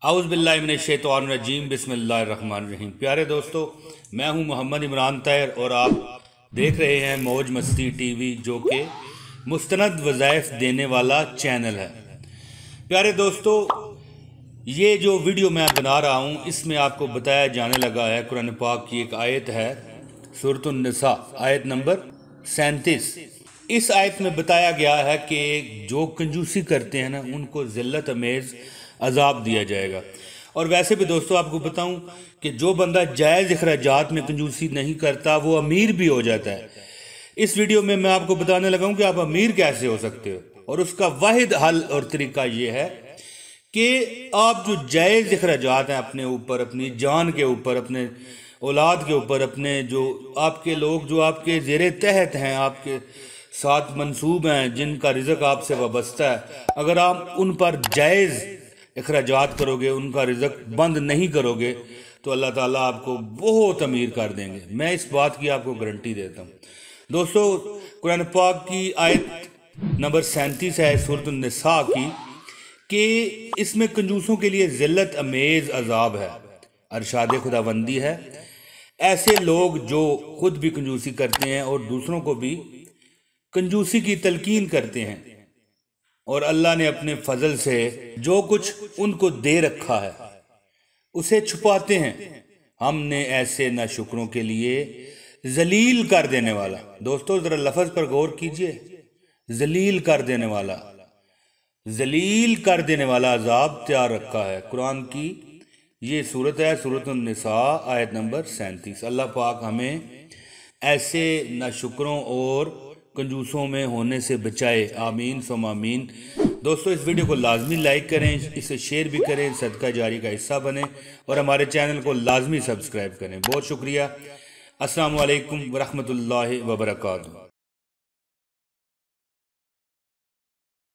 اعوذ باللہ من الشیطان الرجیم بسم اللہ الرحمن الرحیم۔ پیارے دوستو، میں ہوں محمد عمران طاہر اور آپ دیکھ رہے ہیں موج مستی ٹی وی، جو کہ مستند وظائف دینے والا چینل ہے۔ پیارے دوستو، یہ جو ویڈیو میں بنا رہا ہوں اس میں آپ کو بتایا جانے لگا ہے، قرآن پاک کی ایک آیت ہے سورۃ النساء آیت نمبر 37۔ اس آیت میں بتایا گیا ہے کہ جو کنجوسی کرتے ہیں نا، ان کو ذلت امیز عذاب دیا جائے گا۔ اور ویسے بھی دوستو آپ کو بتاؤں کہ جو بندہ جائز اخراجات میں کنجوسی نہیں کرتا وہ امیر بھی ہو جاتا ہے۔ اس ویڈیو میں آپ کو بتانے لگا ہوں کہ آپ امیر کیسے ہو سکتے ہو، اور اس کا واحد حل اور طریقہ یہ ہے کہ آپ جو جائز اخراجات ہیں اپنے اوپر، اپنی جان کے اوپر، اپنے اولاد کے اوپر، اپنے جو آپ کے لوگ جو آپ کے زیر تحت ہیں، آپ کے ساتھ منصوب ہیں، جن کا رزق آپ سے وابستہ ہے، اگر آپ ان پر جائز اخراجات کرو گے، ان کا رزق بند نہیں کرو گے، تو اللہ تعالیٰ آپ کو بہت امیر کر دیں گے۔ میں اس بات کی آپ کو گارنٹی دیتا ہوں۔ دوستو، قرآن پاک کی آیت نمبر 37 ہے سورۃ النساء کی، کہ اس میں کنجوسوں کے لیے ذلت امیز عذاب ہے، ارشاد خداوندی ہے۔ ایسے لوگ جو خود بھی کنجوسی کرتے ہیں اور دوسروں کو بھی کنجوسی کی تلقین کرتے ہیں، اور اللہ نے اپنے فضل سے جو کچھ ان کو دے رکھا ہے اسے چھپاتے ہیں، ہم نے ایسے ناشکروں کے لیے ذلیل کر دینے والا، دوستو ذرا لفظ پر غور کیجئے، ذلیل کر دینے والا، ذلیل کر دینے والا عذاب تیار رکھا ہے۔ قرآن کی یہ سورت ہے سورۃ النساء آیت نمبر 37۔ اللہ پاک ہمیں ایسے ناشکروں اور کنجوسوں میں ہونے سے بچائے، آمین ثم آمین۔ دوستو اس ویڈیو کو لازمی لائک کریں، اسے شیئر بھی کریں، صدقہ جاری کا حصہ بنیں، اور ہمارے چینل کو لازمی سبسکرائب کریں۔ بہت شکریہ۔ السلام علیکم ورحمۃ اللہ وبرکاتہ۔